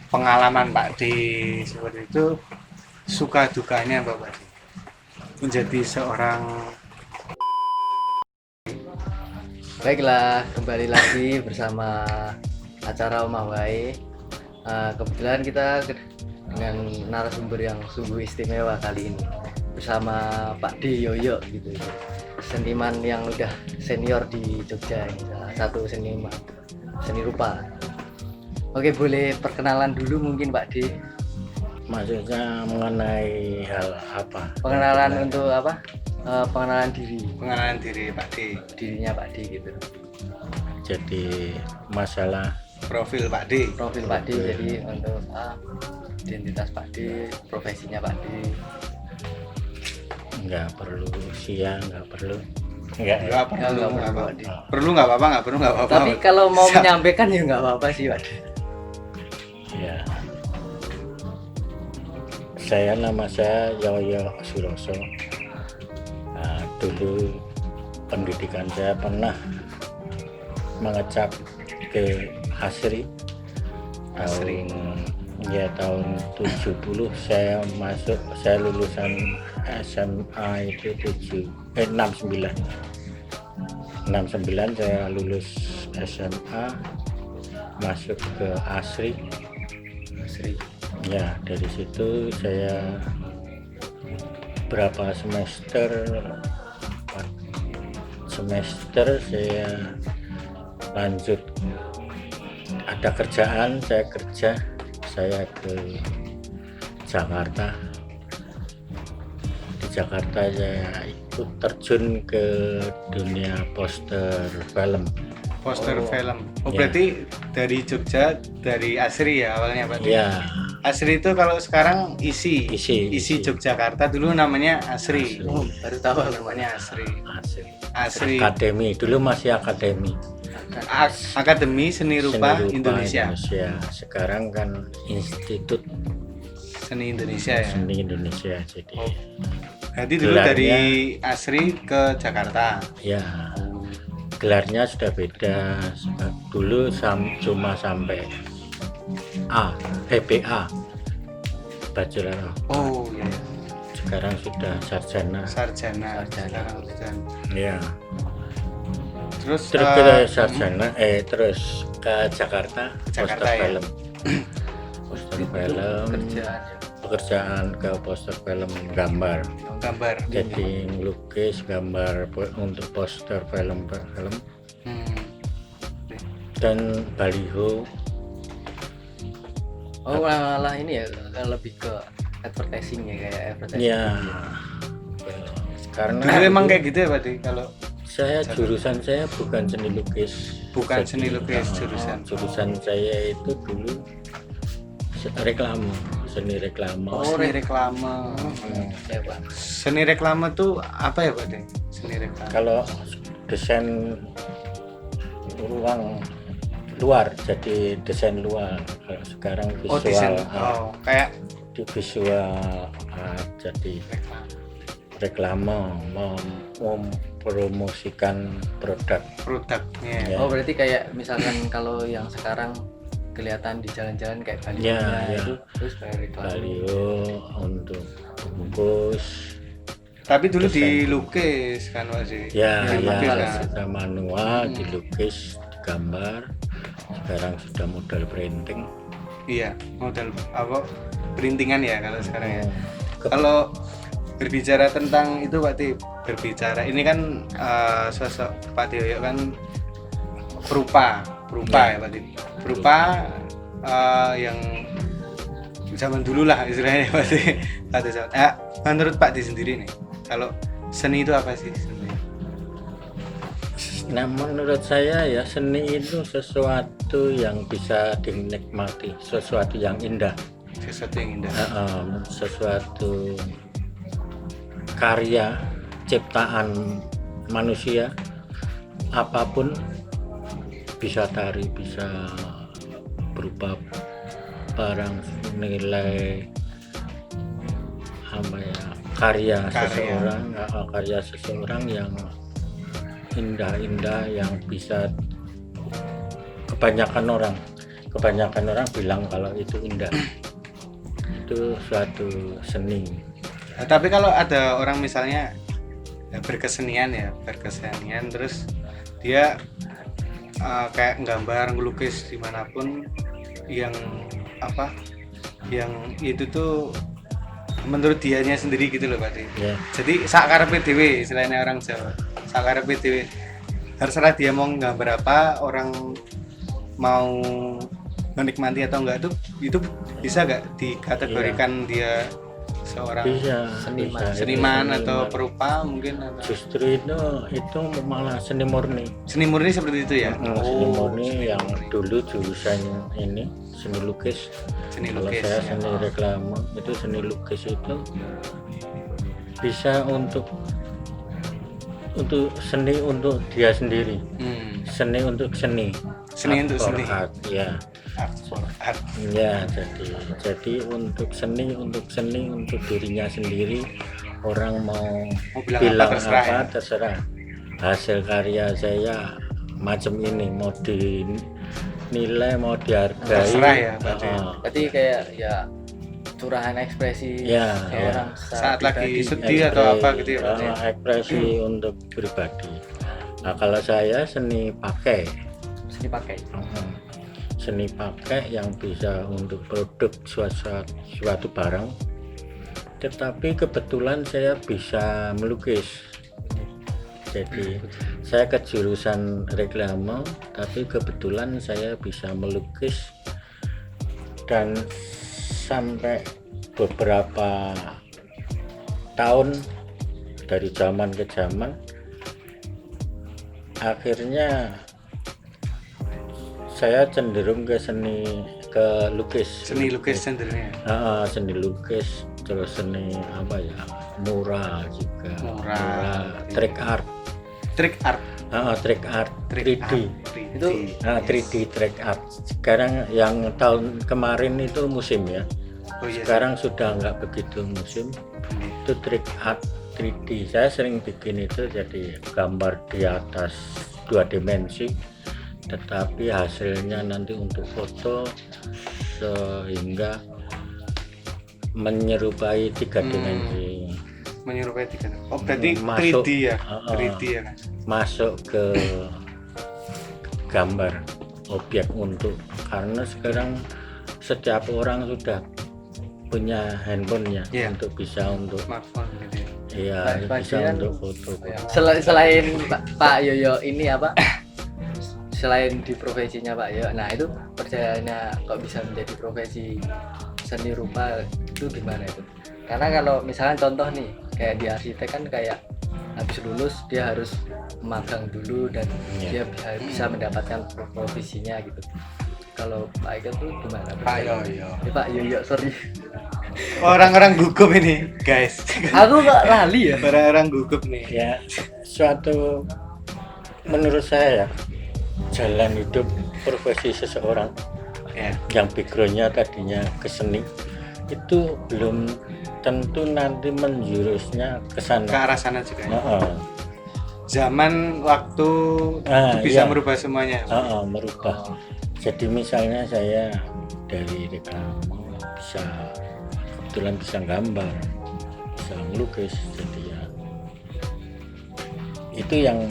pengalaman Pak D seperti itu, suka dukanya Pak D menjadi seorang. Baiklah, kembali lagi bersama acara Omah Wae. Kebetulan kita dengan narasumber yang sungguh istimewa kali ini bersama Pak D Yoyo gitu, seniman yang udah senior di Jogja ini, salah satu seniman seni rupa. Oke, boleh perkenalan dulu mungkin Pak D. Maksudnya mengenai hal apa? Pengenalan untuk apa? Pengenalan diri, Pengenalan diri Pak D, dirinya Pak D gitu. Jadi masalah profil Pak D. Profil Pak D, jadi untuk identitas Pak D, profesinya Pak D. nggak perlu usia, nggak perlu. Nggak perlu, Nggak nggak perlu, apa-apa. Pak D. Perlu nggak apa-apa, nggak perlu nggak apa-apa. Tapi kalau mau Siap. menyampaikan ya nggak apa-apa sih Pak D. Ya. Nama saya Yoyo Suroso. Nah, dulu pendidikan saya pernah mengecap ke Asri. Tahun 70 saya lulusan SMA itu 69 saya lulus SMA, masuk ke Asri. Ya, dari situ saya berapa semester saya lanjut, ada kerjaan, saya ke Jakarta. Di Jakarta saya ikut terjun ke dunia poster film. Poster Oh. film. Oh, Ya. berarti dari Jogja, dari Asri ya awalnya Pak D. Ya, Asri itu kalau sekarang isi Isi. Yogyakarta, dulu namanya Asri. Asri. Oh, baru tahu namanya Asri. Asri. Asri. Akademi, dulu masih akademi. Akademi Seni Rupa Indonesia. Sekarang kan Institut Seni Indonesia ya. Seni Indonesia. Jadi Jadi dulu Gelarnya- dari Asri ke Jakarta. ya, gelarnya sudah beda. Dulu cuma sampai BPA, Bachelor of Art. Oh iya. Sekarang sudah sarjana. Sarjana. Sarjana. Sekarang sarjana. Ya, Terus terus ke sarjana, terus ke Jakarta, Jakarta, poster ya. film. Poster film, kerjaan. pekerjaan ke poster film gambar. gambar. Jadi melukis gambar untuk poster film Hmm. dan baliho. Oh, malah ini ya lebih ke advertising ya, kayak advertising. Ya, karena Dulu emang kayak gitu ya Pak D kalau saya jurusan saya bukan seni lukis. bukan Jadi, seni lukis jurusan jurusan. saya itu dulu seni reklame. Oh, seni reklame. Ya Pak. Seni reklame tuh apa ya Pak D? Seni reklame. Kalau desain ruang luar, jadi desain luar. Kalau sekarang Oh, visual, desain. Oh, kayak di visual jadi reklame, mempromosikan produknya. Ya. Oh, berarti kayak misalkan kalau yang sekarang kelihatan di jalan-jalan kayak balihonya Ya. itu terus kayak reklame. baliho untuk bungkus. Tapi dulu Desain. dilukis kan Pak D? Ya, Dilukis, ya, kan? sudah manual, dilukis, digambar. Sekarang sudah model printing. Iya, model apa? Printingan ya kalau sekarang ya. Ke- Kalau berbicara tentang itu Pak D, ini kan sosok Pak D Yoyo kan perupa ya Pak D. Perupa yang zaman dulu lah istilahnya Pak D. Pada saat menurut Pak D sendiri nih, kalau seni itu apa sih sebenarnya? Nah, menurut saya ya, seni itu sesuatu yang bisa dinikmati, sesuatu yang indah, Sesuatu yang indah. sesuatu karya ciptaan manusia, apapun, bisa tari, bisa berupa barang nilai apa ya, karya seseorang yang indah-indah, yang bisa kebanyakan orang kebanyakan orang bilang kalau itu indah. Itu suatu seni. Nah, tapi kalau ada orang misalnya berkesenian terus dia kayak nggambar, ngelukis dimanapun yang itu tuh menurut dianya sendiri gitu loh Pak De. Ya. Jadi sakarepe dhewe istilahnya orang Jawa. Sakarepe dhewe. Terserah dia mau nggambar apa, orang mau menikmati atau enggak itu bisa enggak dikategorikan dia seorang Bisa seniman itu atau perupa mungkin atau justru itu malah seni murni. seni murni seperti itu ya. Seni murni yang dulu jurusan ini seni lukis. Seni Kalau lukis. saya Ya. seni reklame itu seni lukis itu bisa untuk seni untuk dia sendiri, seni untuk seni, Seni untuk for seni. art, ya. Art. Ya, jadi untuk seni untuk dirinya sendiri. Orang mau bilang bilang apa, terserah ya. terserah. Hasil karya saya macam ini, mau dinilai, mau dihargai. Terserah ya, berarti. Berarti kayak ya curahan ekspresi Ya, seorang Saat lagi pribadi. sedih atau apa gitu ya Pak De. Ekspresi untuk pribadi. Nah, kalau saya seni pakai. Seni pakai. Seni pakai yang bisa untuk produk suatu barang, tetapi kebetulan saya bisa melukis. Jadi saya ke jurusan reklame, tapi kebetulan saya bisa melukis, dan sampai beberapa tahun dari zaman ke zaman akhirnya saya cenderung ke lukis. Seni lukis cenderungnya. Seni lukis, terus seni mural juga, trick art, Trick art. trick art, 3D. Itu 3D trick art. Sekarang yang tahun kemarin itu musim ya. Oh iya. Sekarang sudah nggak begitu musim. Itu trick art 3D. Saya sering bikin itu, jadi gambar di atas 2 dimensi, tetapi hasilnya nanti untuk foto sehingga menyerupai 3 dimensi. Menyerupai 3. Oh berarti Masuk, 3D ya. 3D ya kan. Masuk ke gambar objek karena sekarang setiap orang sudah punya handphonenya, Iya. untuk bisa untuk Smartphone gitu ya. iya Pak, bisa bagian- untuk foto. Selain Pak Yoyo ini selain di profesinya Pak Yoyo, nah itu perjalanannya kok bisa menjadi profesi seni rupa itu gimana itu? Karena kalau misalkan contoh nih kayak di arsitek kan kayak habis lulus dia harus magang dulu dan Iya. dia bisa mendapatkan profesinya gitu. Kalau Pak Ika tuh gimana? Pak Yoyo. Pak Yoyo, sorry. Orang-orang gugup ini, guys. Aku kok lali ya? Orang-orang gugup nih. Ya, suatu menurut saya ya, jalan hidup profesi seseorang Ya. yang backgroundnya tadinya ke seni itu belum tentu nanti menjurusnya ke Ke sana. arah sana juga ya. Heeh. Zaman waktu itu bisa Iya. merubah semuanya. Merubah. Jadi misalnya saya dari reklame kebetulan bisa gambar, bisa melukis, jadi ya itu yang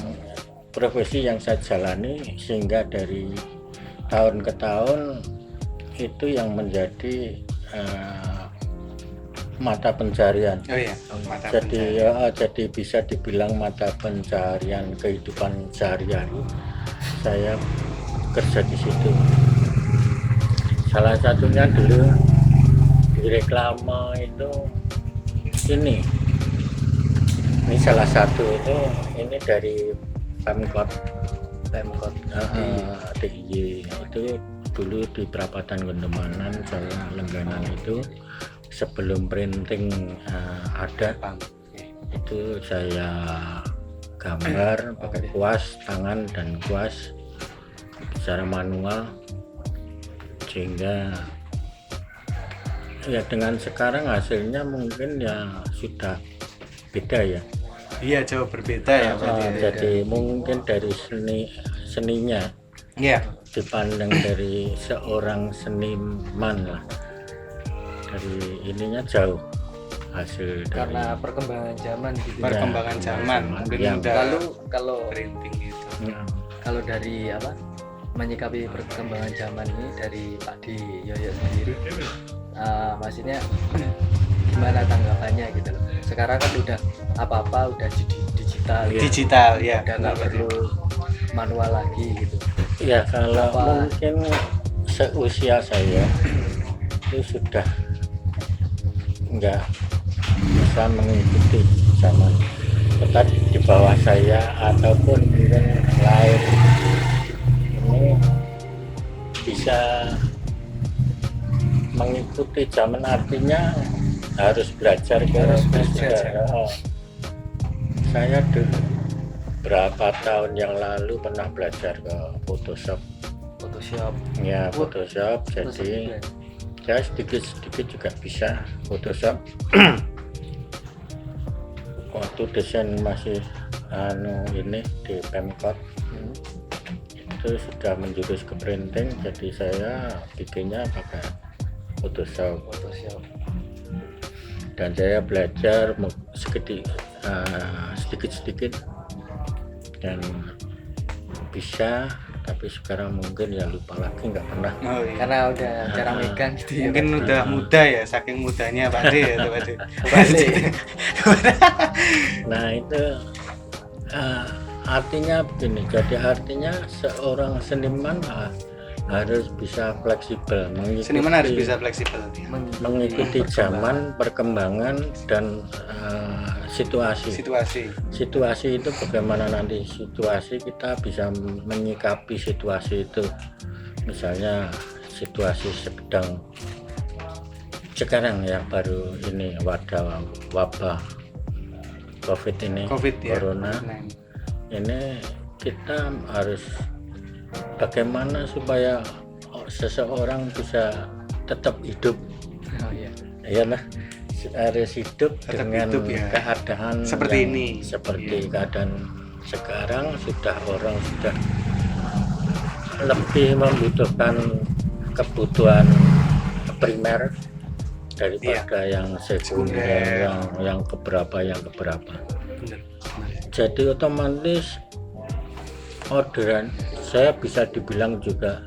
profesi yang saya jalani, sehingga dari tahun ke tahun itu yang menjadi mata pencarian. Oh iya, mata Jadi pencarian. jadi bisa dibilang mata pencarian kehidupan sehari-hari. Saya kerja di situ. Salah satunya dulu di reklame itu ini salah satu ini dari Pemkot DIY itu dulu di Perapatan Gondemanan, saya langganan itu sebelum printing ada. Itu saya gambar pakai kuas tangan dan kuas secara manual, sehingga ya dengan sekarang hasilnya mungkin ya sudah beda ya. Iya, jauh berbeda ya berarti. Jadi mungkin dari seninya Iya. dipandang dari seorang seniman lah, dari ininya jauh hasil dari karena perkembangan zaman gitu. Perkembangan zaman mungkin yang udah Lalu kalau printing gitu. kalau dari apa menyikapi perkembangan zaman ini dari Pak Di Yoyo sendiri, maksudnya gimana tanggapannya gitu loh. Sekarang kan udah apa-apa udah digital, Iya. Digital ya. udah nggak perlu manual lagi gitu. Ya kalau Apa- mungkin seusia saya itu sudah nggak bisa mengikuti zaman, tetapi di bawah saya ataupun mungkin lain ini bisa mengikuti zaman, artinya harus belajar Harus belajar, saya berapa tahun yang lalu pernah belajar ke Photoshop Photoshop. ya, Wah, Photoshop, Photoshop jadi juga. saya sedikit-sedikit juga bisa Photoshop. Waktu desain masih ini di Pemkot Hmm. itu sudah menjurus ke printing, jadi saya bikinnya pakai Photoshop Photoshop. dan saya belajar sedikit-sedikit dan bisa, tapi sekarang mungkin ya lupa lagi, nggak pernah. Oh, iya. Karena udah cara megang gitu ya. Mungkin Pak. udah muda ya, saking mudanya Pak D ya Pak D. Balik. Nah itu artinya begini, jadi artinya seorang seniman harus bisa fleksibel, Seniman harus bisa fleksibel. mengikuti zaman, perkembangan dan situasi. Situasi itu bagaimana nanti situasi, kita bisa menyikapi situasi itu. Misalnya situasi sedang sekarang yang baru ini wabah COVID ini, COVID ya. Corona. Ini kita harus bagaimana supaya seseorang bisa tetap hidup, Oh iya. ya lah, harus hidup Tetap dengan hidup ya. keadaan Seperti yang ini. seperti Iya. keadaan sekarang, orang sudah lebih membutuhkan kebutuhan primer daripada yang sekunder, Sekunder. yang keberapa. Bener. Jadi otomatis orderan, saya bisa dibilang juga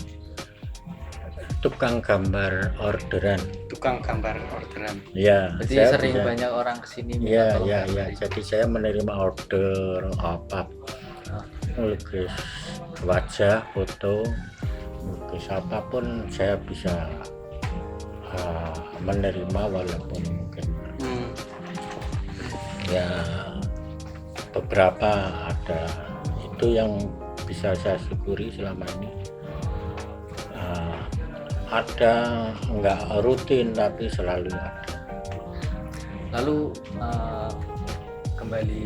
tukang gambar orderan. Tukang gambar orderan. Ya, Berarti saya sering bisa. banyak orang kesini minta Ya, tolong ya, gambar ya. itu. Jadi saya menerima order apa, lukis wajah, foto, lukis apapun saya bisa menerima, walaupun mungkin ya beberapa ada itu yang bisa saya syukuri selama ini. Ada nggak rutin tapi selalu ada. Lalu kembali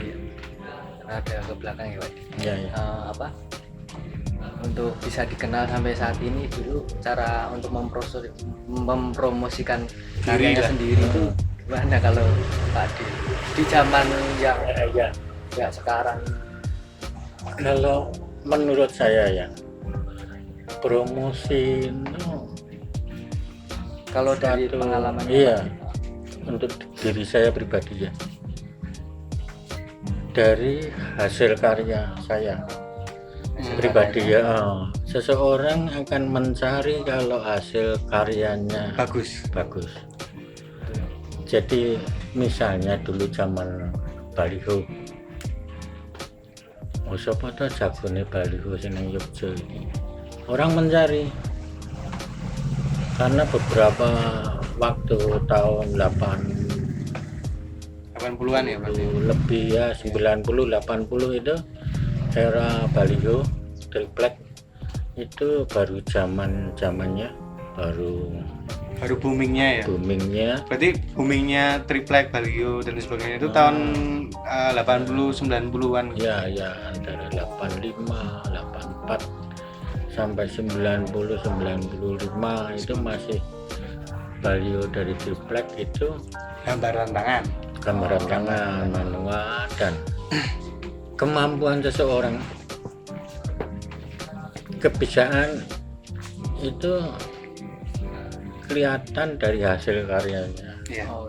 ada ke belakang ya Pak. Ya, ya. Apa untuk bisa dikenal sampai saat ini, dulu cara untuk mempromosikan Diri karyanya lah. sendiri itu gimana kalau Pak Adi di zaman yang Ya, ya sekarang? kalau menurut saya ya promosi Kalau dari Satu, pengalaman iya. Untuk diri saya pribadi ya, dari hasil karya saya pribadi ya, seseorang akan mencari kalau hasil karyanya Bagus. bagus. Jadi misalnya dulu zaman baliho, siapa tuh jagone baliho seneng Yogyo ini, orang mencari karena beberapa waktu tahun 80-an ya Pak D. lebih ya, 90 80 itu era baliho triplek itu baru zamannya, baru Baru boomingnya ya. boomingnya. Berarti boomingnya triplek, baliho dan sebagainya itu tahun 80 90-an. Ya, antara 85 84 sampai 90 95 itu masih baliho dari triplek itu Gambaran tangan. gambaran tangan manual dan kemampuan seseorang, kebiasaan itu kelihatan dari hasil karyanya. Iya. Oh,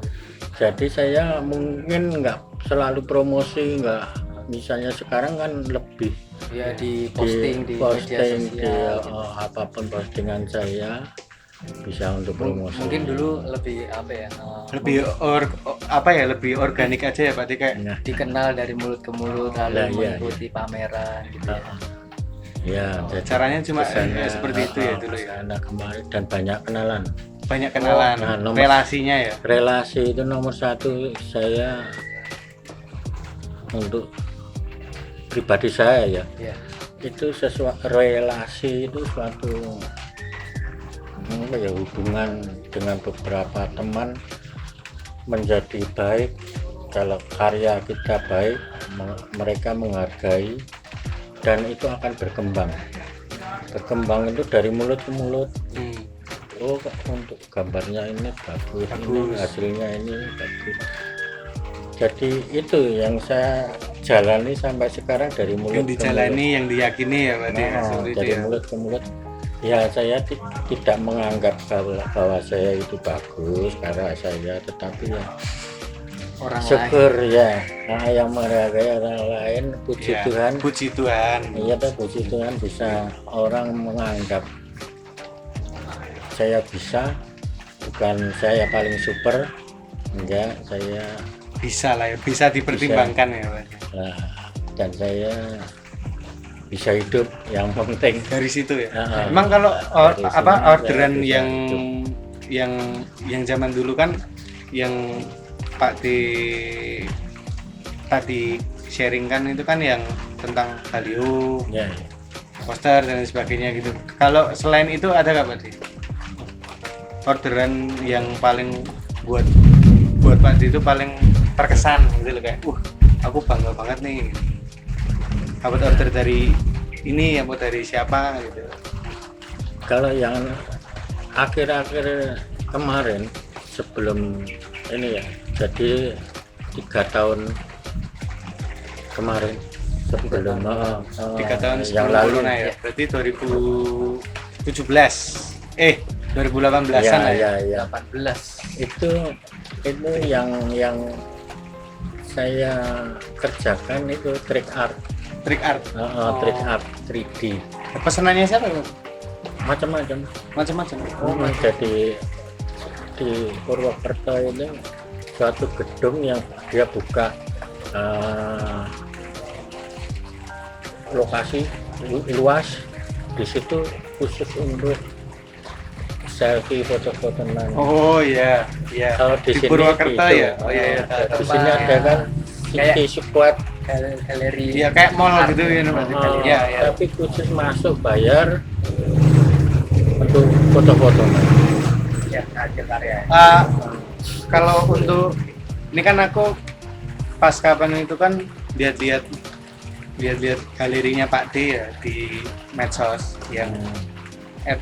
Jadi saya mungkin nggak selalu promosi, nggak, misalnya sekarang kan lebih ya di posting di media posting di sosial gitu. apapun postingan saya bisa untuk promosi. Mungkin dulu lebih apa ya, Lebih lebih organik aja ya Pak Ti, kayak Nah, dikenal dari mulut ke mulut Lah, lalu iya, mengikuti pameran gitu ya. ya, jadi caranya cuma kesannya, seperti itu ya dulu ya. kesana kemari dan banyak kenalan. Banyak kenalan, Nah, nomor- relasinya ya. Relasi itu nomor satu saya untuk pribadi saya ya. Ya. Itu relasi itu suatu apa ya, hubungan dengan beberapa teman menjadi baik kalau karya kita baik, mereka menghargai dan itu akan berkembang itu dari mulut ke mulut. Oh, untuk gambarnya ini bagus, ini hasilnya ini bagus. Jadi itu yang saya jalani sampai sekarang, dari mulut Yang dijalani, yang diyakini ya Pak Ti. Nah, Seperti itu dari ya. mulut ke mulut. Ya, saya tidak menganggap bahwa saya itu bagus karena saya, tetapi ya Orang lain. syukur ya, nah, yang menghargai orang lain, puji Ya, Tuhan. puji Tuhan. Iya, puji Tuhan bisa orang menganggap saya bisa, bukan saya paling super, enggak, saya Bisa lah ya, bisa dipertimbangkan ya Pak Ti. dan saya bisa hidup, yang penting. Dari situ ya. Nah, Emang kalau dari sini orderan saya bisa yang hidup. yang zaman dulu kan yang Pak Ti tadi sharing kan itu kan yang tentang baliho, Ya, poster dan sebagainya gitu. Kalau selain itu ada nggak Pak Ti? Orderan yang paling buat Pak Ti itu paling terkesan gitu loh, kayak aku bangga banget nih dapat order dari ini, apa dari siapa gitu. kalau yang akhir-akhir kemarin sebelum ini ya, jadi 3 tahun kemarin sebelum 3 tahun yang sebelum lalu corona ya, berarti 2017 2018an ya, lah ya. ya, ya. 18. itu yang saya kerjakan itu trick art, Trick art. trick art 3D Pesanannya siapa Pak? macam-macam. Macam-macam. Jadi di Purwokerto ini suatu gedung yang dia buka lokasi luas, di situ khusus untuk selfie, foto-fotoan. Oh iya, iya. Kalau di sini Purwokerto itu, ya. Oh iya, iya. di sini ada kan Kayak- City Squad. Galeri. Iya kayak mall art. gitu ya namanya. Iya, iya. Tapi khusus masuk bayar untuk foto-foto. Ya, hasil karya. Kalau untuk ini kan aku pas kapan itu kan lihat-lihat galerinya Pak D ya di medsos yang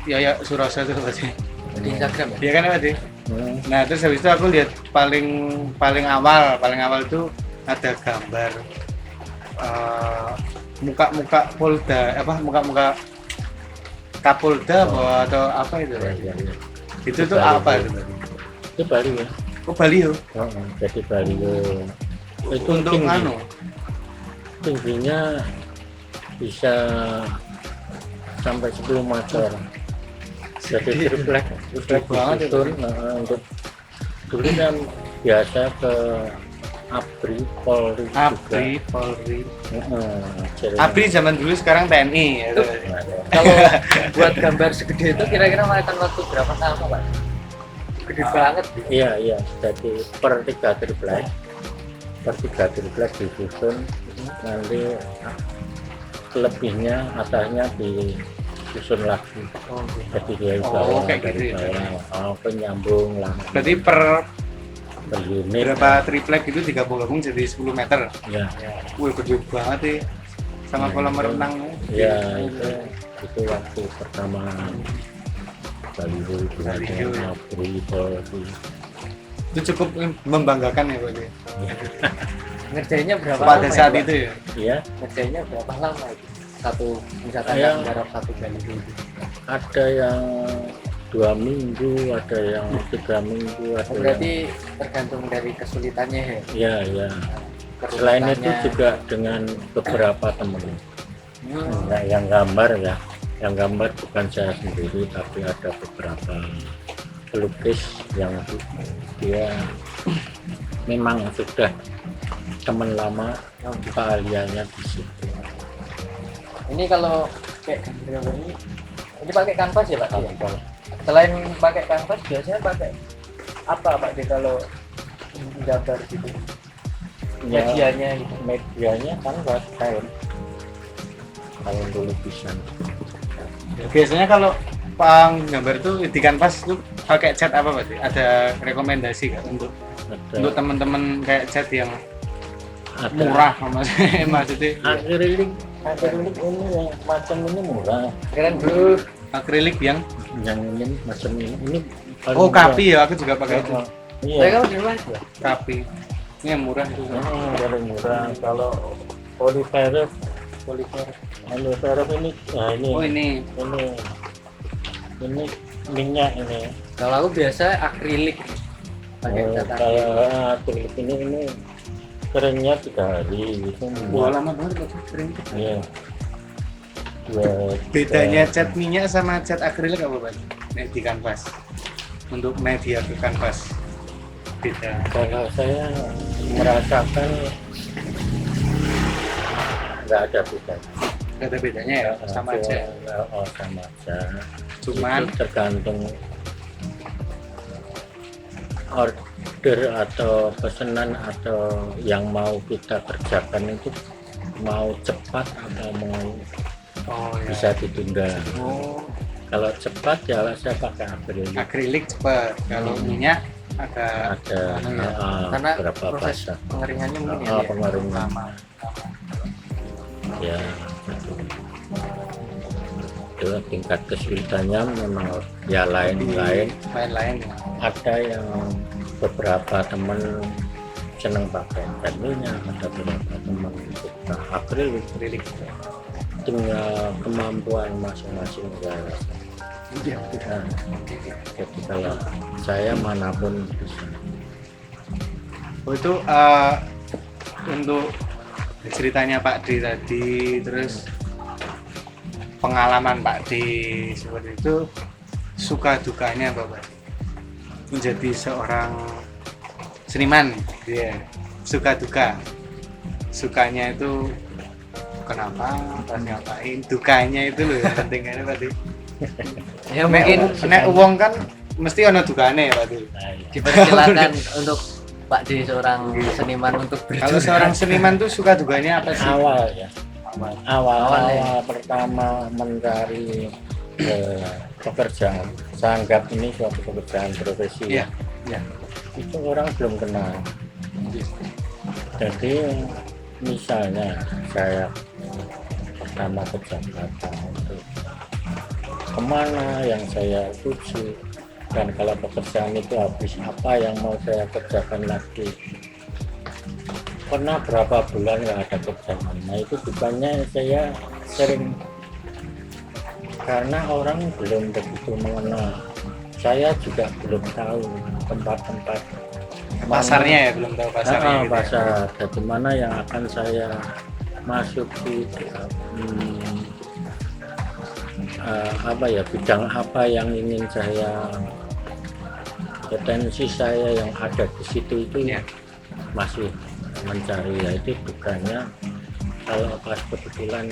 @yoyo suroso itu pasti. Di Instagram ya. Iya kan Pak D? Nah terus habis itu aku lihat paling awal itu ada gambar muka-muka Polda, muka-muka Kapolda atau apa itu? Itu tuh apa itu? Itu Bali ya. Oh Baliho. Jadi Bali itu Untuk tinggi. anu. Tingginya bisa sampai 10 meter. Jadi triplek banget disusun, untuk dulu kan biasa ke ABRI, Polri juga. ABRI, Polri. Jaringan. ABRI zaman dulu, sekarang TNI ya. Kalau buat gambar segede itu kira-kira makan waktu berapa lama, Pak? Gede banget. Iya, jadi per 3 triplek disusun, nanti lebihnya atasnya disusun lagi. Jadi dia kayak dari gitu ya. bawah, penyambung lah. Berarti per Unit berapa triplek itu digabung-gabung jadi 10 meter. ya. Wih gede banget sih. Sama kolam renang. Ya, itu waktu pertama Baliho itu ada Baliho. ABRI, Polri. Itu cukup membanggakan ya Pak. Ngerjainnya berapa Pada lama saat Pak? itu ya. Iya, Ngerjainnya berapa lama itu? Misalkan Yang- garap satu galeri itu. ada yang 2 minggu, ada yang 3 minggu, ada Berarti tergantung dari kesulitannya ya. yang ya. Selain itu Kesulitannya. juga dengan beberapa teman. Hmm. Nah, yang gambar ya, yang gambar bukan saya sendiri, tapi ada beberapa pelukis yang dia memang sudah teman lama, keahliannya di situ. Ini kalau kayak gambar ini pakai kanvas ya Pak? Dia? Kalau Selain pakai kanvas biasanya pakai apa Pak dia kalau gambar gitu? Medianya gitu. medianya kan kain dulu bisa. Biasanya kalau penggambar itu di kanvas itu pakai cat apa berarti? Ada rekomendasi nggak untuk Ada, teman-teman kayak cat yang ada murah maksudnya akrilik ini yang macam ini murah, Keren bro. akrilik yang yang ini macam ini paling oh murah. kapi ya, aku juga pakai itu Oh, Saya iya. kamu di rumah juga. kapi ini yang murah itu. Paling murah. Kalau poliferef ini, nah ini Oh ini ini minyak ini. Kalau aku biasa akrilik pakai cat akrilik. Kalau akrilik ini kerennya 3 hari itu wah minyak. lama banget kok kering. Iya. Bedanya cat minyak sama cat akrilik apa Pak? Nek di kanvas untuk media ke kanvas beda. Kalau saya merasakan nggak ada beda. Gak ada bedanya ya, sama aja. Oh, sama aja. Cuman Itu tergantung order atau pesanan atau yang mau kita kerjakan itu mau cepat atau mau oh ya. bisa ditunda. Oh, Kalau cepat ya saya pakai akrilik. akrilik cepat. Kalau minyak agak Ada Karena berapa proses bahasa. pengeringannya mungkin ya. dia. Pengeringan. lama. Ya, itu tingkat kesulitannya memang ya lain-lain. Lain-lain ya. Ada yang beberapa teman senang pakai cat minyak, ada beberapa teman suka akrilik. Tinggal kemampuan masing-masing ya. Iya. Nah, jadi kalau saya manapun bisa. Oh itu untuk ceritanya Pak D tadi, terus pengalaman Pak D seperti itu, suka dukanya apa Pak? Menjadi seorang seniman, dia suka duka. Sukanya itu kenapa, pas ngapain, dukanya itu loh yang penting kan Pak D. Ya mungkin Nek uang kan mesti ono dukane ya Pak D. Nah, ya. dipersilakan untuk Pak D seorang seniman untuk Kalau seorang seniman tuh suka dukanya apa sih? Awal ya. Awal Awal pertama mencari pekerjaan, saya anggap ini suatu pekerjaan profesi. Iya, iya. Itu orang belum kenal. Jadi misalnya saya pertama ke Jakarta untuk kemana yang saya tuju, dan kalau pekerjaan itu habis apa yang mau saya kerjakan lagi. Pernah berapa bulan nggak ada kerjaan. Nah itu bukannya saya sering, karena orang belum begitu mengenal. Saya juga belum tahu tempat-tempat Pasarnya ya, belum tahu pasarnya gitu ya. pasar dari mana yang akan saya masuki, apa ya, bidang apa yang ingin saya, potensi saya yang ada di situ itu Iya. masih mencari. Ya itu bukannya kalau pas kebetulan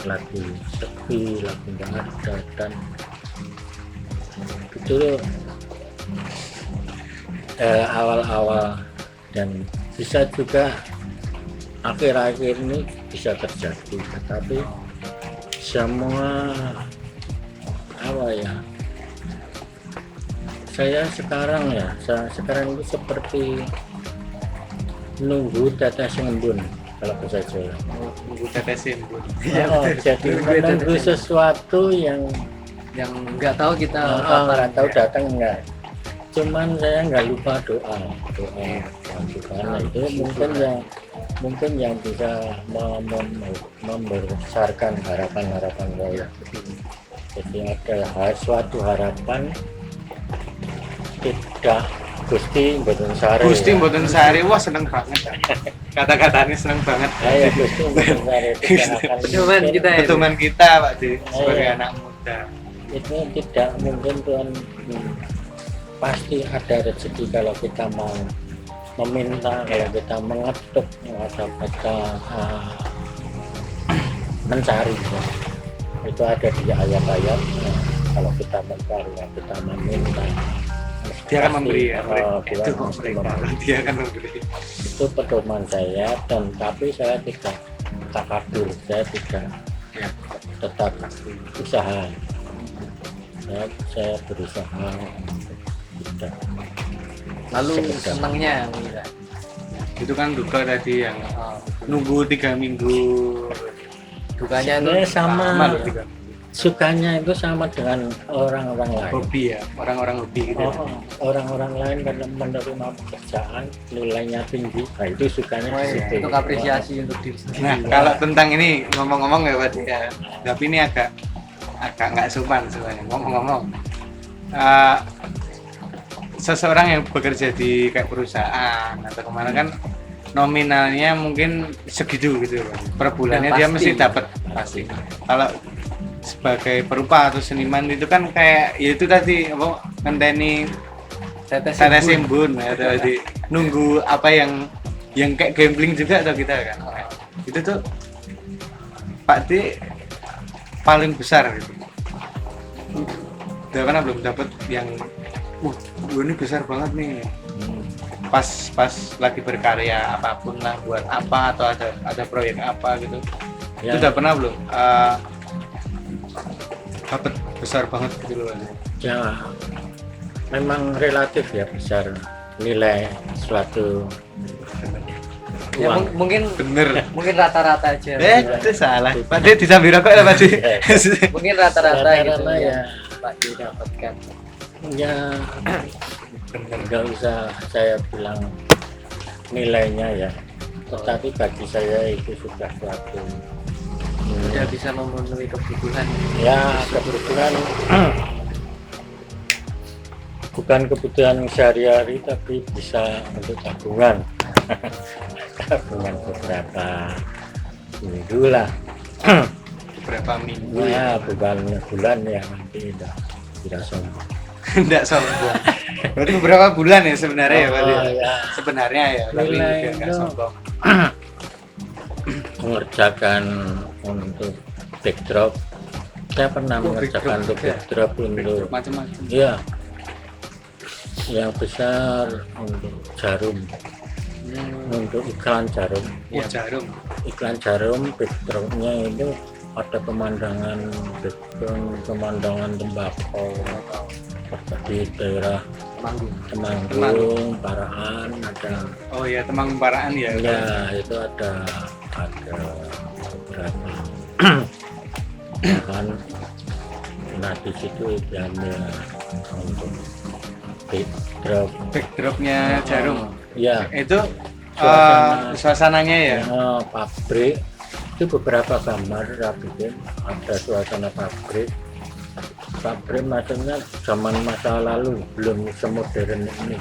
lagi sepi, lagi nggak ada, dan itu awal-awal, dan bisa juga akhir-akhir ini bisa terjadi, tetapi semua apa ya, saya sekarang itu seperti nunggu tetes embun kalau bahasa Jawa. Nunggu tetesin Bu. Jadi menunggu sesuatu yang nggak tahu kita nggak tahu datang enggak. Cuman saya nggak lupa doa Tuhan itu mungkin yang bisa membesarkan harapan saya. Jadi ada suatu harapan tidak Gusti mboten sare. Gusti mboten sare, wah seneng banget. Kata-katanya seneng banget. Ya Gusti mboten sare tidak akan Pedoman mungkin. kita ya. Pedoman kita Pak Di sebagai Iya. anak muda. Itu tidak mungkin Tuhan pasti ada rezeki kalau kita mau meminta, kalau kita mengetuk atau kita mencari. Itu ada di ayat-ayat. Kalau kita mencari, kita meminta, Dia akan memberi ya. Tuhan Itu pasti mereka. memberi. Dia akan memberi. Itu pedoman saya, dan tapi saya tidak takadur, saya tidak Ya. tetap usaha. Saya berusaha untuk tidak Lalu sekedar. senangnya Mira. Itu kan duka tadi yang Oh, nunggu 3 minggu. dukanya Sebenarnya itu sama, loh, 3 minggu. sukanya itu sama dengan orang-orang lain. Hobi ya, orang-orang hobi gitu. Orang-orang lain kalau menerima pekerjaan nilainya tinggi, nah itu sukanya Oh, di iya. situ. Untuk apresiasi untuk diri sendiri. Nah, kalau tentang ini ngomong-ngomong ya Pak Di, ya. Tapi ini agak nggak sopan sebenarnya ngomong-ngomong. Seseorang yang bekerja di kayak perusahaan atau kemana kan nominalnya mungkin segitu gitu Pak. Per bulannya Dan dia pasti. mesti dapat pasti. Kalau sebagai perupa atau seniman itu kan kayak ya itu tadi apa ngenteni tetes tetes embun. embun ya tadi nunggu apa yang kayak gambling juga atau kita kan. Itu tuh Pak D paling besar gitu. Udah pernah belum dapat yang ini besar banget nih. Pas lagi berkarya apapun lah, buat apa atau ada proyek apa gitu. Ya. Itu udah pernah belum dapat besar banget gitu loh. Ya, memang relatif ya besar nilai suatu Ya, uang. mungkin Bener. rata-rata aja. Itu salah. Pak D disambi rokok ya Pak D. Mungkin rata-rata gitu Rata-rata ya. ya. Pak didapatkan. Ya, nggak usah saya bilang nilainya ya, tetapi bagi saya itu sudah suatu Sudah bisa memenuhi kebutuhan. ya kebutuhan bukan kebutuhan sehari-hari tapi bisa untuk tabungan tabungan beberapa minggu lah Berapa minggu ya ya? bukan bulan ya nanti udah tidak sombong. Enggak sombong. Berarti beberapa bulan ya sebenarnya ya Pak D. Ya. Sebenarnya ya, tapi Nilai dia enggak itu. sombong. Mengerjakan untuk backdrop, saya pernah Oh, mengerjakan backdrop untuk juga. backdrop untuk Macam-macam. ya yang besar untuk jarum, untuk iklan jarum. Oh, jarum. Iklan jarum backdropnya itu ada pemandangan tembakau di daerah Temanggung, Paraan ada. Oh ya, Temanggung Paraan ya. Ya itu ada beberapa kan. Nah di situ diambil untuk backdrop. Backdropnya jarum. Ya Itu Suasana. suasananya ya. Pabrik itu beberapa gambar saya bikin, ada suasana pabrik maksudnya zaman masa lalu belum semodern ini.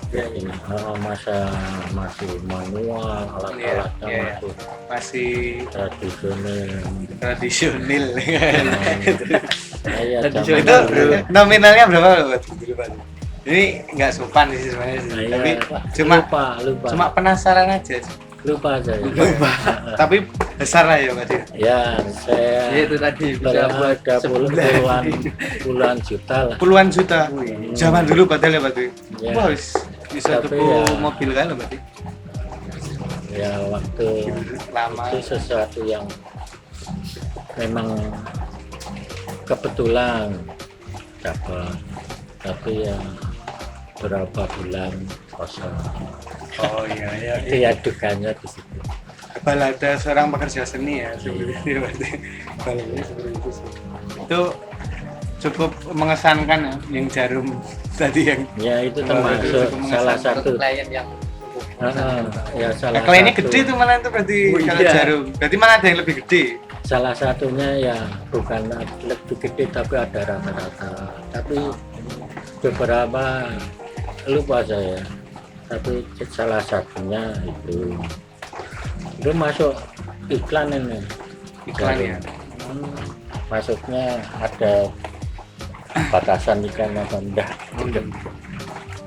Ya, ini masa masih manual, alat-alatnya Iya, iya. masih Masih tradisional. tradisional. Saya Tradisional. Itu nominalnya berapa Pak? Dulu, Pak? Ini nggak sopan sih sebenarnya sih. Tapi lupa cuma penasaran aja. lupa saya. Tapi besar lah ya Pak D. Ya saya Ya, itu tadi bisa kalau buat ada puluhan juta lah. Puluhan juta. Wih. Zaman dulu padahal ya Pak D. Ya. Wah, bisa Tapi tuku ya. mobil kan loh Pak D. Ya waktu Lama. itu sesuatu yang memang kebetulan dapat, tapi ya berapa bulan kosong. Oh iya ya. Itu ya dukanya di situ. Balada seorang pekerja seni ya seperti itu berarti. Baladanya seperti itu sih. Itu cukup mengesankan ya yang jarum tadi yang Ya itu Oh, termasuk itu cukup salah mengesankan. satu. untuk klien yang Ya salah kliennya satu. gede tuh malah itu berarti Oh, kalau iya. jarum. Berarti malah ada yang lebih gede. salah satunya ya bukan lebih gede tapi ada rata-rata, tapi beberapa lupa saya, tapi salah satunya itu masuk iklan ini. Iklan ya. Masuknya ada batasan iklan apa enggak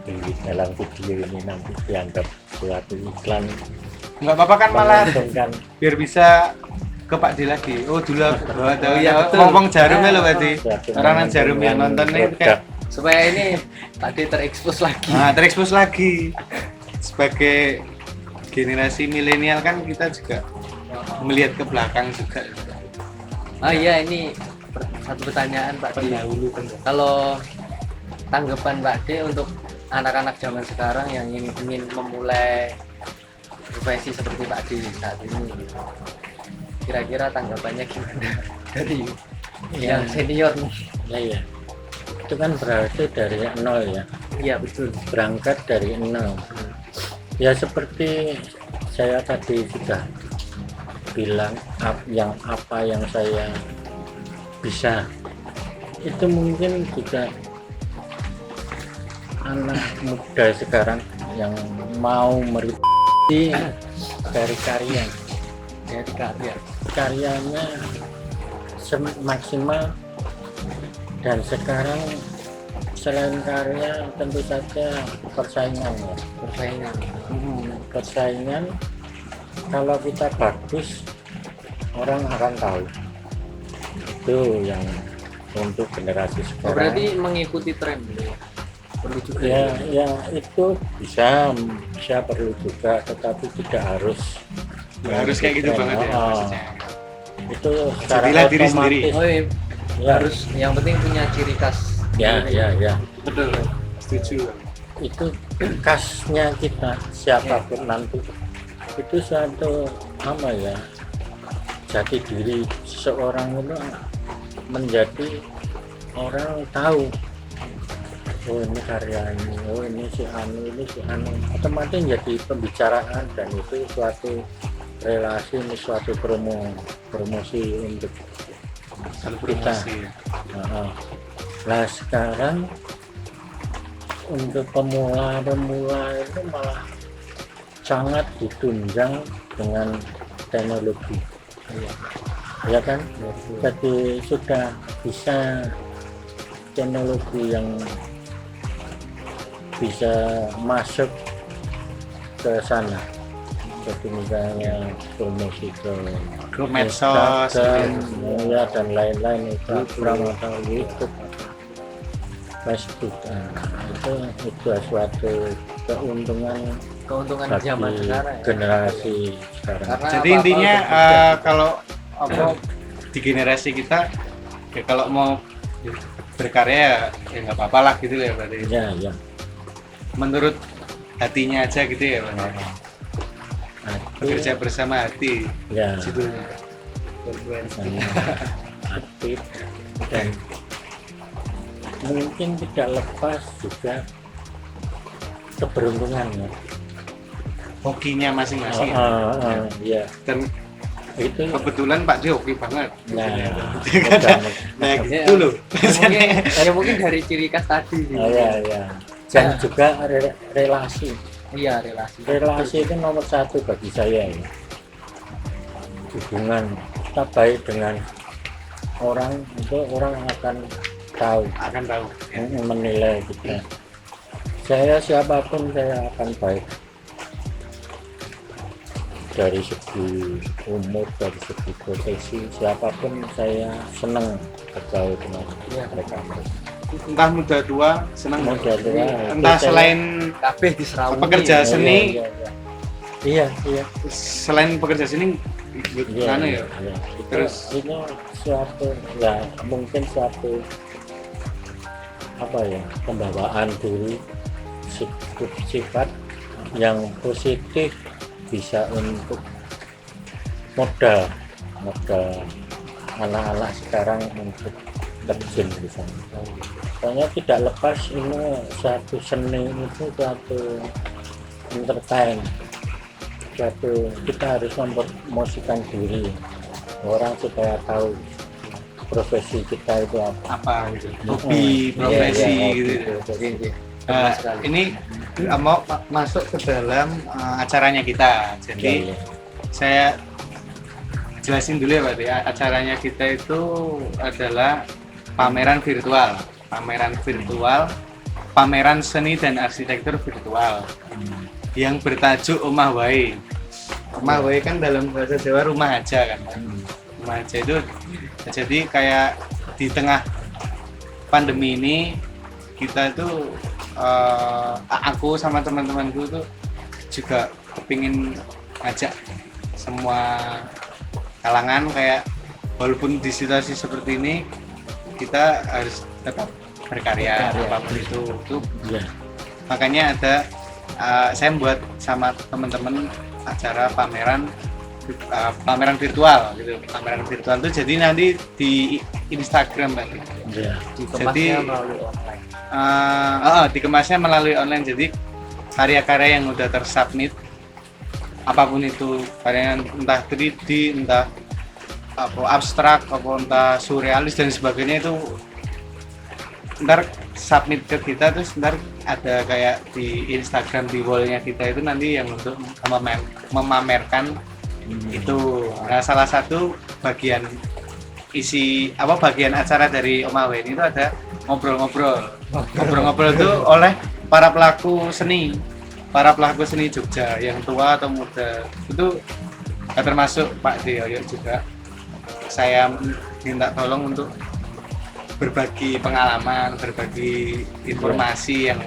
di dalam video ini nanti dianggap suatu iklan. Nggak apa-apa kan, malah menguntungkan. biar bisa ke Pak D lagi. Oh dulu iya, betul. ngomong Jarum ya lo berarti. Suatu Orang Jarum yang nonton ini produk. kayak Supaya ini tadi terekspos lagi. terekspos lagi. Sebagai generasi milenial kan kita juga melihat ke belakang juga. Oh iya, ini satu pertanyaan Pak D. Kalau tanggapan Pak D untuk anak-anak zaman sekarang yang ingin memulai profesi seperti Pak D saat ini, kira-kira tanggapannya gimana dari yang senior nih? Ya, itu kan berarti dari nol ya, Iya betul. berangkat dari nol. Ya seperti saya tadi sudah bilang, apa yang saya bisa, itu mungkin juga anak muda sekarang yang mau meriti dari karya, Dari karya. karyanya maksimal. Dan sekarang selain karya tentu saja persaingan ya. Persaingan, kalau kita bagus orang akan tahu. Itu yang untuk generasi sekarang. Berarti mengikuti tren ya? Perlu juga. Ya itu bisa perlu juga, tetapi tidak harus. Nggak harus kayak gitu banget ya. Oh, Maksudnya. itu secara Jadilah diri otomatis. sendiri. Oh iya, Ya, harus yang penting punya ciri khas. ya. Betul. Setuju. Itu khasnya kita siapapun nanti. Itu suatu apa ya, jati diri seseorang itu menjadi orang tahu, oh ini karya ini, oh ini si anu, otomatis jadi pembicaraan, dan itu suatu relasi, ini suatu promosi untuk kita. Nah sekarang untuk pemula itu malah sangat ditunjang dengan teknologi, ya kan? Jadi sudah bisa teknologi yang bisa masuk ke sana, jadi misalnya promosi ke medsos, Instagram, ya, dan lain-lain, Instagram atau YouTube, Facebook. Itu suatu keuntungan bagi zaman sekarang ya. generasi sekarang. Karena Jadi apa-apa intinya udah bisa. kalau di generasi kita ya kalau mau berkarya ya nggak apa-apa lah gitu ya berarti. Ya. Menurut hatinya aja gitu ya berarti. Bekerja bersama hati. Ya. Judulnya. Sama aktif, dan mungkin tidak lepas juga keberuntungan ya. Hokinya masing-masing. Ya. Dan Itu kebetulan Pak D hoki banget. nah, Nah Ya, gitu loh. mungkin dari ciri khas tadi sih. ya. Dan juga relasi. Iya, Relasi itu nomor satu bagi saya ya. Hubungan kita baik dengan orang, itu orang akan tahu, ya. menilai kita. Saya siapapun saya akan baik, dari segi umur, dari segi profesi, siapapun saya senang bergaul dengan mereka. Entah muda tua senang Muda tua, entah itu selain kabeh diserawungi. pekerja seni, Iya. selain pekerja seni mana ya? Terus ini suatu ya, mungkin suatu apa ya, pembawaan diri, sifat yang positif, bisa untuk modal anak-anak sekarang untuk terjun di sana. Soalnya tidak lepas ini suatu seni, itu suatu entertain, suatu kita harus mempromosikan diri orang supaya tahu profesi kita itu apa gitu, hobi, profesi Iya, gitu. hobi. Nah, ini mau masuk ke dalam acaranya kita. Jadi Iya. saya jelasin dulu ya Pak. Acaranya kita itu adalah pameran virtual, pameran seni dan arsitektur virtual yang bertajuk Omah Wae. Omah Wae kan dalam bahasa Jawa rumah aja kan. Rumah aja itu jadi kayak di tengah pandemi ini kita itu aku sama teman-temanku tuh juga kepingin ngajak semua kalangan kayak walaupun di situasi seperti ini kita harus tetap berkarya apapun itu. Iya. Makanya ada saya buat sama teman-teman acara pameran virtual gitu. Pameran virtual itu jadi nanti di Instagram Pak. Iya. Dikemasnya Jadi- melalui online. Dikemasnya melalui online, jadi karya-karya yang udah tersubmit apapun itu karya entah 3D entah apa abstrak apa entah surrealis dan sebagainya itu ntar submit ke kita, terus ntar ada kayak di Instagram di wallnya kita itu nanti yang untuk memamerkan itu. Nah, salah satu bagian bagian acara dari Omah Wae itu ada ngobrol-ngobrol itu oleh para pelaku seni Jogja yang tua atau muda. Itu termasuk Pak Deoyo juga. Saya minta tolong untuk berbagi pengalaman, berbagi informasi yang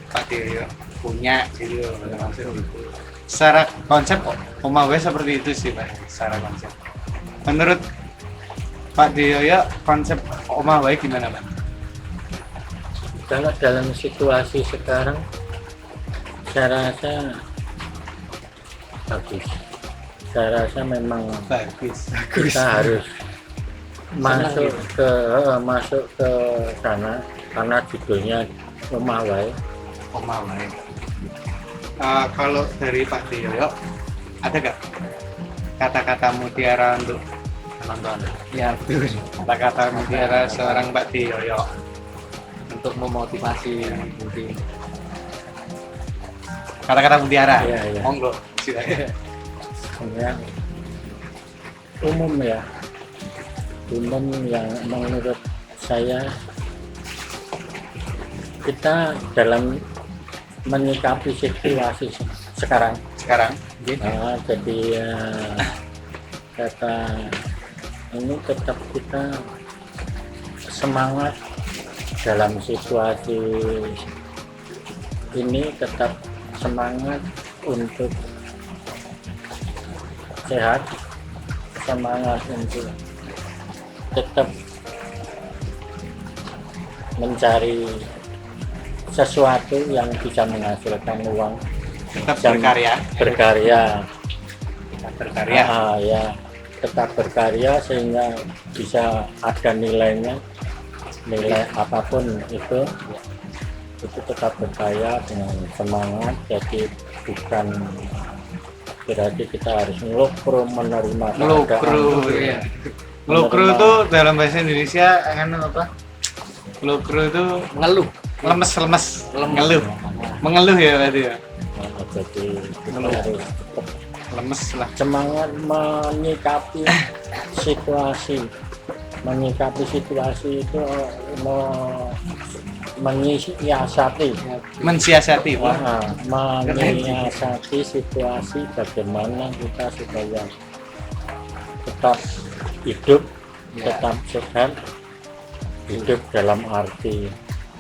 Pak Deoyo punya gitu. Termasuk itu. Secara konsep Omah Wae seperti itu sih Pak, secara konsep. Menurut Pak Deoyo, konsep Omah Wae gimana Pak? Kalau dalam situasi sekarang saya rasa bagus. Saya rasa memang Bagus. kita harus masuk ke sana karena judulnya Omah Wae. Omah Wae. Kalau dari Pak Deoyo, ada nggak kata-kata mutiara untuk penonton? Ya betul. Kata-kata mutiara seorang Pak Deoyo. Untuk memotivasi mungkin. Kata-kata mutiara. Iya, iya. Monggo. Silakan. Sebenarnya umum yang menurut saya kita dalam menyikapi situasi sekarang. Jadi kata ini tetap kita semangat dalam situasi ini, tetap semangat untuk sehat, semangat untuk tetap mencari sesuatu yang bisa menghasilkan uang, Tetap dan berkarya. ya, tetap berkarya sehingga bisa ada nilainya, nilai apapun itu tetap berkarya dengan semangat. Jadi bukan berarti kita harus ngelokro menerima Ngelokro, ya. Ngelokro itu dalam bahasa Indonesia apa? Ngelokro itu Ngeluh. lemes, mengeluh ya berarti ya. Jadi kita Ngeluh. harus tetap Lemes lah. semangat menyikapi situasi itu menyiasati Mensiasati Pak. menyiasati situasi bagaimana kita supaya tetap hidup, tetap sehat, hidup dalam arti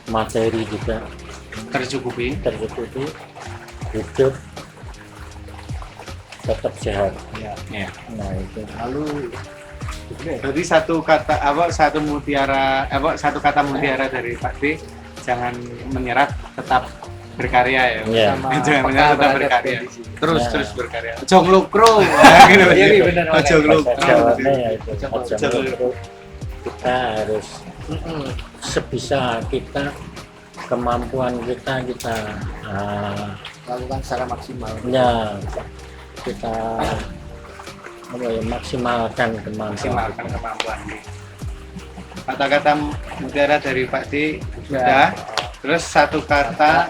materi juga Tercukupi. hidup tetap sehat. Ya. Nah itu Lalu Berarti satu kata mutiara dari Pak D, jangan menyerah, tetap berkarya ya. Iya. sama Jangan peka menyerah, tetap terhadap berkarya. kondisi. Terus berkarya. Jong lukro. Gitu. Iya, iya, bener, Ojo bener. lukro. bahasa Jawanya ya itu Coba. aja untuk kita harus sebisa kita, kemampuan kita Lakukan secara maksimal. ya kita maksimalkan kemampuan. maksimalkan kemampuan. Kata-kata mutiara dari Pak D sudah. Terus satu kata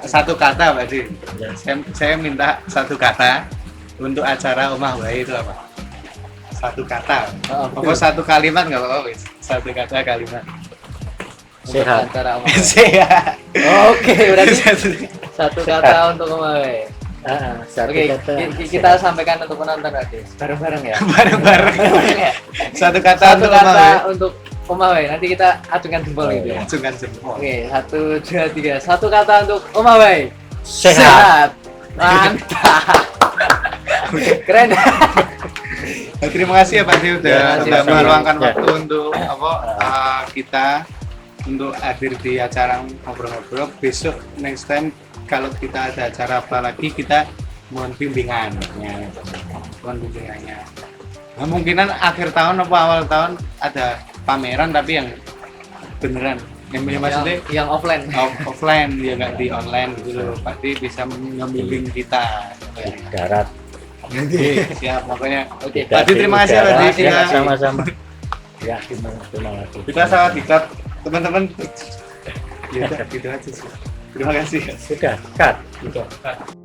Pak D. Ya. Saya minta satu kata untuk acara Omah Wae itu apa? Satu kata. Apa satu kalimat nggak apa-apa, wis. Satu kata kalimat. Sehat. Acara Omah. Sehat. Oke, berarti satu kata untuk Omah Wae. Satu Oke, kata. kita sampaikan untuk penonton tadi. Bareng-bareng ya. Bareng-bareng. Ya. Satu kata Satu untuk Omah kata Wae. untuk Omah Wae. Nanti kita acungkan jempol Oh, gitu ya. iya. Acungkan jempol. Oke, 1, 2, 3. Satu kata untuk Omah Wae. Sehat. Mantap. Keren. Terima kasih ya Pak D udah Ya, udah sama-sama. meluangkan Ya. waktu untuk kita untuk hadir di acara ngobrol-ngobrol. Besok next time kalau kita ada acara apa lagi kita mohon bimbingannya. Mohon bimbingannya. Kemungkinan akhir tahun atau awal tahun ada pameran tapi yang beneran. Yang maksudnya yang offline. offline ya nggak di online gitu loh. Pak D bisa membimbing kita. Di darat. Oke, siap pokoknya. Oke. Pak D, terima kasih ya Pak D. Ya, Kita- sama-sama. Ya, terima kasih. Kita sama dikat teman-teman. Ya udah gitu aja sih. Terima kasih. Sudah, cut.